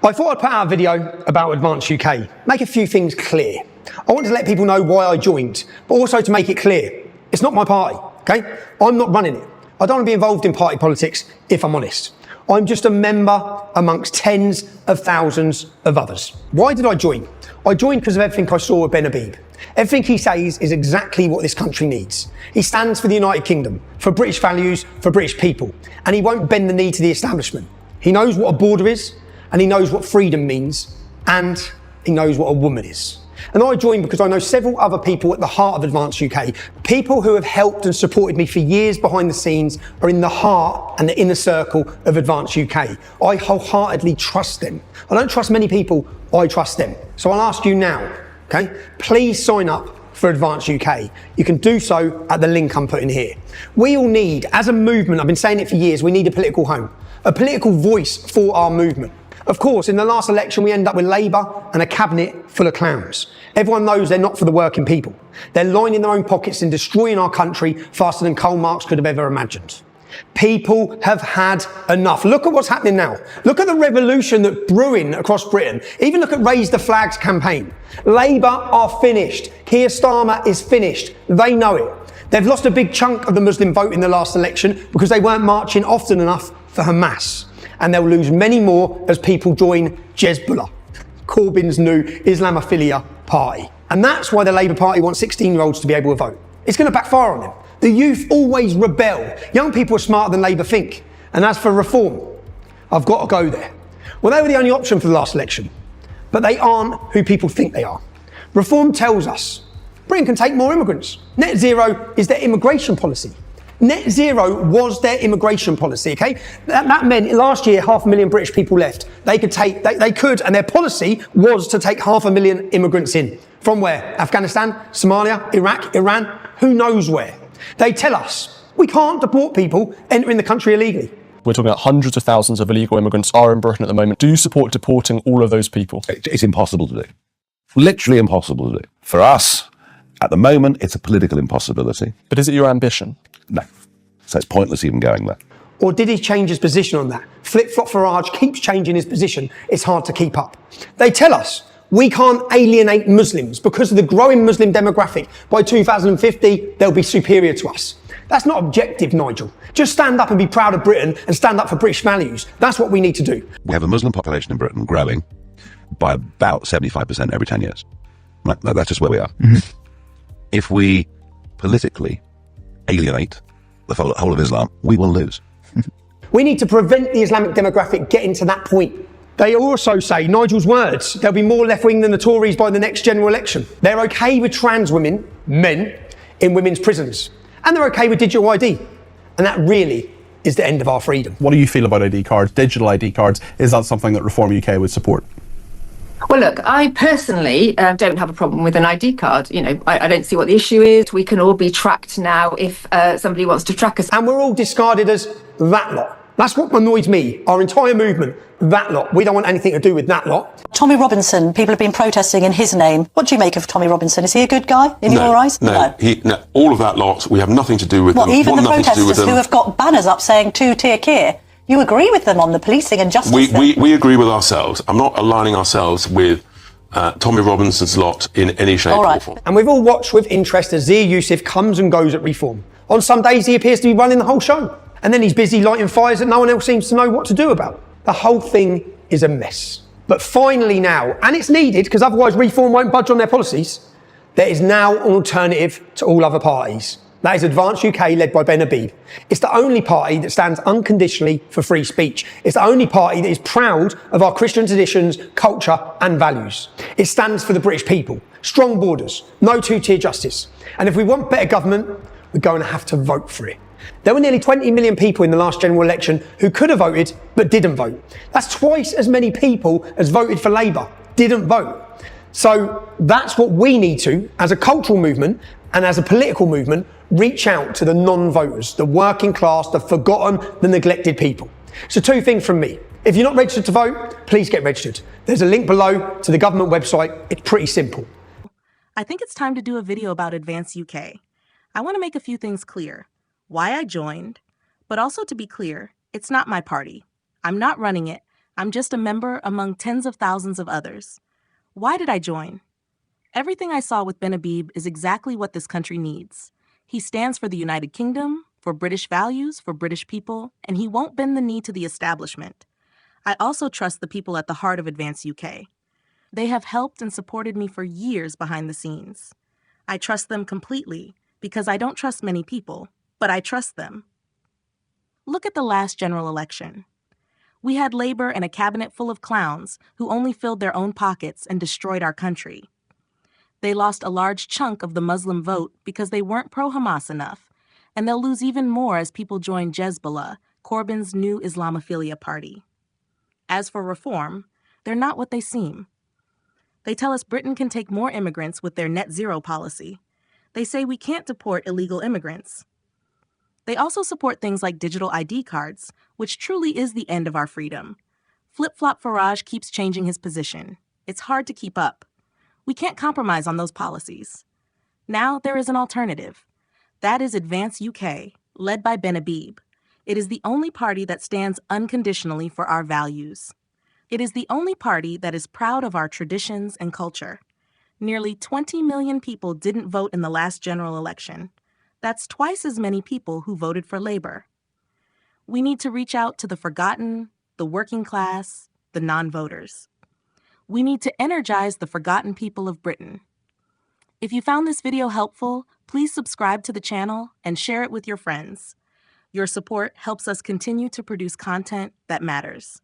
I thought I'd put out a video about Advance UK, make a few things clear. I want to let people know why I joined, but also to make it clear, it's not my party, okay? I'm not running it. I don't want to be involved in party politics, if I'm honest. I'm just a member amongst tens of thousands of others. Why did I join? I joined because of everything I saw with Ben Habib. Everything he says is exactly what this country needs. He stands for the United Kingdom, for British values, for British people, and he won't bend the knee to the establishment. He knows what a border is, and he knows what freedom means, and he knows what a woman is. And I joined because I know several other people at the heart of Advance UK. People who have helped and supported me for years behind the scenes are in the heart and the inner circle of Advance UK. I wholeheartedly trust them. I don't trust many people, I trust them. So I'll ask you now, okay? Please sign up for Advance UK. You can do so at the link I'm putting here. We all need, as a movement, I've been saying it for years, we need a political home, a political voice for our movement. Of course, in the last election, we end up with Labour and a cabinet full of clowns. Everyone knows they're not for the working people. They're lining their own pockets and destroying our country faster than Karl Marx could have ever imagined. People have had enough. Look at what's happening now. Look at the revolution that's brewing across Britain. Even look at Raise the Flags campaign. Labour are finished. Keir Starmer is finished. They know it. They've lost a big chunk of the Muslim vote in the last election because they weren't marching often enough for Hamas. And they'll lose many more as people join Hezbollah, Corbyn's new Islamophilia party. And that's why the Labour Party wants 16-year-olds to be able to vote. It's going to backfire on them. The youth always rebel. Young people are smarter than Labour think. And as for reform, I've got to go there. Well, they were the only option for the last election, but they aren't who people think they are. Reform tells us Britain can take more immigrants. Net zero is their immigration policy. Net zero was their immigration policy, okay? That meant last year 500,000 British people left. They could, and their policy was to take 500,000 immigrants in. From where? Afghanistan, Somalia, Iraq, Iran, who knows where? They tell us we can't deport people entering the country illegally. We're talking about hundreds of thousands of illegal immigrants are in Britain at the moment. Do you support deporting all of those people? It's impossible to do. Literally impossible to do. For us, at the moment, it's a political impossibility. But is it your ambition? No. So it's pointless even going there. Or did he change his position on that? Flip-flop Farage keeps changing his position. It's hard to keep up. They tell us we can't alienate Muslims because of the growing Muslim demographic. By 2050, they'll be superior to us. That's not objective, Nigel. Just stand up and be proud of Britain and stand up for British values. That's what we need to do. We have a Muslim population in Britain growing by about 75% every 10 years. Right? That's just where we are. Mm-hmm. If we politically alienate the whole of Islam, we will lose. We need to prevent the Islamic demographic getting to that point. They also say, Nigel's words, there'll be more left-wing than the Tories by the next general election. They're okay with trans women, men, in women's prisons. And they're okay with digital ID. And that really is the end of our freedom. What do you feel about ID cards, digital ID cards? Is that something that Reform UK would support? Well, look, I personally don't have a problem with an ID card. You know, I don't see what the issue is. We can all be tracked now if somebody wants to track us. And we're all discarded as that lot. That's what annoys me. Our entire movement, that lot. We don't want anything to do with that lot. Tommy Robinson, people have been protesting in his name. What do you make of Tommy Robinson? Is he a good guy in your eyes? No, all of that lot, we have nothing to do with them. Even the protesters who have got banners up saying two-tier Keir, you agree with them on the policing and justice? We agree with ourselves. I'm not aligning ourselves with Tommy Robinson's lot in any shape or form. And we've all watched with interest as Zia Youssef comes and goes at Reform. On some days he appears to be running the whole show. And then he's busy lighting fires that no one else seems to know what to do about. The whole thing is a mess. But finally now, and it's needed because otherwise Reform won't budge on their policies, there is now an alternative to all other parties. That is Advance UK, led by Ben Habib. It's the only party that stands unconditionally for free speech. It's the only party that is proud of our Christian traditions, culture and values. It stands for the British people. Strong borders, no two-tier justice. And if we want better government, we're going to have to vote for it. There were nearly 20 million people in the last general election who could have voted but didn't vote. That's twice as many people as voted for Labour, didn't vote. So that's what we need to, as a cultural movement and as a political movement, reach out to the non-voters, the working class, the forgotten, the neglected people. So two things from me. If you're not registered to vote, please get registered. There's a link below to the government website. It's pretty simple. I think it's time to do a video about Advance UK. I want to make a few things clear. Why I joined, but also to be clear, it's not my party. I'm not running it. I'm just a member among tens of thousands of others. Why did I join? Everything I saw with Ben Habib is exactly what this country needs. He stands for the United Kingdom, for British values, for British people, and he won't bend the knee to the establishment. I also trust the people at the heart of Advance UK. They have helped and supported me for years behind the scenes. I trust them completely because I don't trust many people, but I trust them. Look at the last general election. We had Labour and a cabinet full of clowns who only filled their own pockets and destroyed our country. They lost a large chunk of the Muslim vote because they weren't pro-Hamas enough, and they'll lose even more as people join Jezbollah, Corbyn's new Islamophilia party. As for reform, they're not what they seem. They tell us Britain can take more immigrants with their net zero policy. They say we can't deport illegal immigrants. They also support things like digital ID cards, which truly is the end of our freedom. Flip-flop Farage keeps changing his position. It's hard to keep up. We can't compromise on those policies. Now there is an alternative. That is Advance UK, led by Ben Habib. It is the only party that stands unconditionally for our values. It is the only party that is proud of our traditions and culture. Nearly 20 million people didn't vote in the last general election. That's twice as many people who voted for Labour. We need to reach out to the forgotten, the working class, the non-voters. We need to energize the forgotten people of Britain. If you found this video helpful, please subscribe to the channel and share it with your friends. Your support helps us continue to produce content that matters.